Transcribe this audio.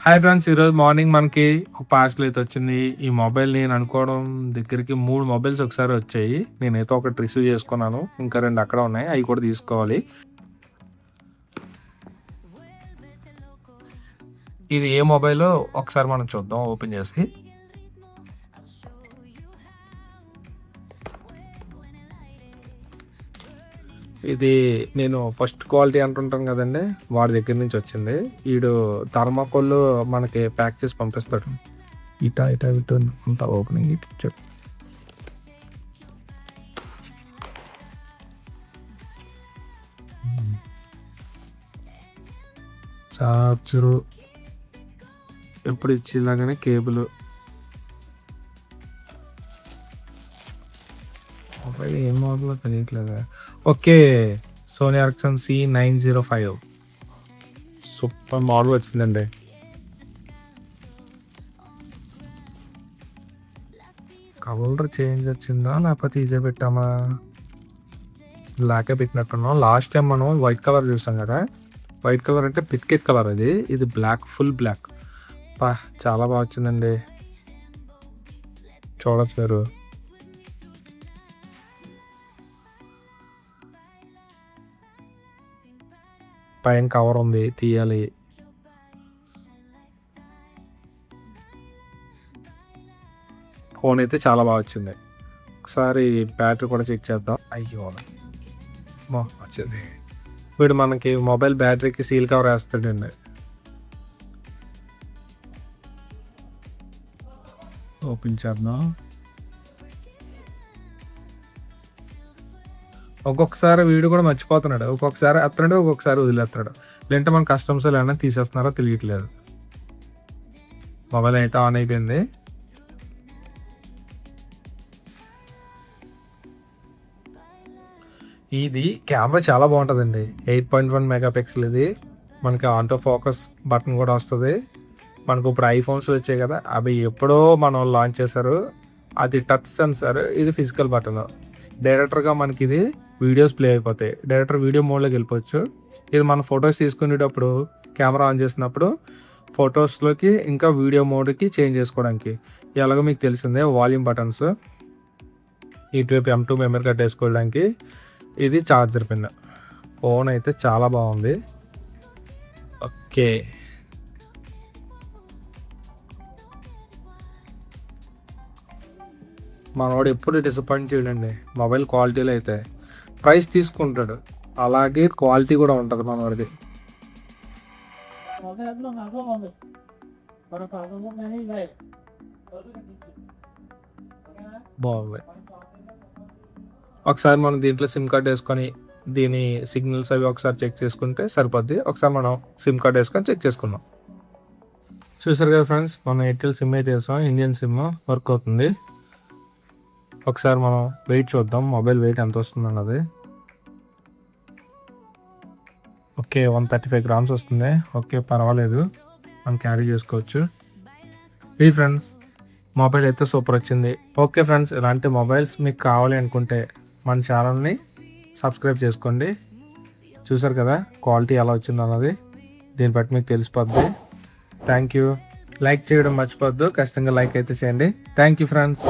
Hi friends, ఈరోజు morning మనకి ఒక పార్సల్ అయితే వచ్చింది. ఈ మొబైల్ నేను అనుకోవడం దగ్గరికి 3 మొబైల్స్ ఒకసారి వచ్చాయి. నేనైతే ఒకటి రిసీవ్ చేసుకున్నాను. ఇంకా 2 అక్కడ ఉన్నాయి. అవి కూడా తీసుకోవాలి. ఇది ఏ మొబైలో ఒకసారి మనం చూద్దాం ఓపెన్ చేసి. ఇది నేను ఫస్ట్ క్వాలిటీ అంటుంటాను కదండి, వాడి దగ్గర నుంచి వచ్చింది. వీడు థర్మాకోల్ మనకి ప్యాక్ చేసి పంపిస్తాడు. ఇటా ఇటు అంతా ఓపెనింగ్ ఇటు ఇచ్చాడు. చార్జరు ఎప్పుడు ఇచ్చేలాగానే కేబుల్. మొబైల్ ఏం మోడల్లో తెలియట్లేదా? Okay, Sony Ericsson C905 super model వచ్చిందండి. కలర్ చేంజ్ వచ్చిందా లేకపోతే ఇదే పెట్టామా? బ్లాకే పెట్టినట్టున్నాం. లాస్ట్ టైం మనం వైట్ కలర్ చూసాం కదా. వైట్ కలర్ అంటే బిస్కెట్ కలర్, ఇది బ్లాక్, ఫుల్ బ్లాక్. చాలా బాగా వచ్చిందండి, చూడొచ్చు మీరు. పైన కవర్ ఉంది, తీయాలి. ఫోన్ అయితే చాలా బాగా వచ్చింది. ఒకసారి బ్యాటరీ కూడా చెక్ చేద్దాం. అయ్యో వచ్చింది. వీడు మనకి మొబైల్ బ్యాటరీకి సీల్ కవర్ వేస్తాడండి. ఓపెన్ చేద్దాం. ఒక్కొక్కసారి వీడు కూడా మర్చిపోతున్నాడు. ఒక్కొక్కసారి ఎత్తాడు, ఒక్కొక్కసారి వదిలేస్తాడు. లేదంటే మన కస్టమర్స్ ఏమైనా తీసేస్తున్నారో తెలియట్లేదు. మొబైల్ అయితే ఆన్ అయిపోయింది. ఇది కెమెరా చాలా బాగుంటుందండి. 8.1 మెగాపిక్సెల్ ఇది. మనకి ఆటో ఫోకస్ బటన్ కూడా వస్తుంది. మనకు ఇప్పుడు ఐఫోన్స్ వచ్చాయి కదా, అవి ఎప్పుడో మనం లాంచ్ చేశారు. అది టచ్ సెన్సార్, ఇది ఫిజికల్ బటన్. డైరెక్టర్గా మనకి ఇది వీడియోస్ ప్లే అయిపోతాయి. డైరెక్టర్ వీడియో మోడ్లోకి వెళ్ళిపోవచ్చు. ఇది మనం ఫొటోస్ తీసుకునేటప్పుడు కెమెరా ఆన్ చేసినప్పుడు ఫొటోస్లోకి ఇంకా వీడియో మోడ్కి చేంజ్ చేసుకోవడానికి. ఎలాగో మీకు తెలిసిందే, వాల్యూమ్ బటన్స్. ఇటువైపు M2 మెమరీ కార్డ్ వేసుకోవడానికి. ఇది ఛార్జర్ పిన్. ఫోన్ అయితే చాలా బాగుంది. ఓకే, మనవాడు ఎప్పుడు డిసప్పాయింట్ చేయడండి మొబైల్ క్వాలిటీలో. అయితే ప్రైస్ తీసుకుంటాడు, అలాగే క్వాలిటీ కూడా ఉంటుంది మనవాడికి. బాగుంది. ఒకసారి మనం దీంట్లో సిమ్ కార్డ్ వేసుకొని దీని సిగ్నల్స్ అవి ఒకసారి చెక్ చేసుకుంటే సరిపోద్ది. ఒకసారి మనం సిమ్ కార్డ్ వేసుకొని చెక్ చేసుకుందాం. చూసారు కదా ఫ్రెండ్స్, మనం ఎయిర్టెల్ సిమ్ అయితే వేసాం. ఇండియన్ సిమ్ వర్క్ అవుతుంది. ఒకసారి మనం వెయిట్ చూద్దాం, మొబైల్ వెయిట్ ఎంత వస్తుంది అన్నది. ఓకే, 135 గ్రామ్స్ వస్తుంది. ఓకే, పర్వాలేదు, మనం క్యారీ చేసుకోవచ్చు. ఇది ఫ్రెండ్స్, మొబైల్ అయితే సూపర్ వచ్చింది. ఓకే ఫ్రెండ్స్, ఇలాంటి మొబైల్స్ మీకు కావాలి అనుకుంటే మన ఛానల్ని సబ్స్క్రైబ్ చేసుకోండి. చూసారు కదా క్వాలిటీ ఎలా వచ్చింది అన్నది, దీన్ని బట్టి మీకు తెలిసిపోద్ది. Thank you. లైక్ చేయడం మర్చిపోద్దు, ఖచ్చితంగా లైక్ అయితే చేయండి. Thank you friends.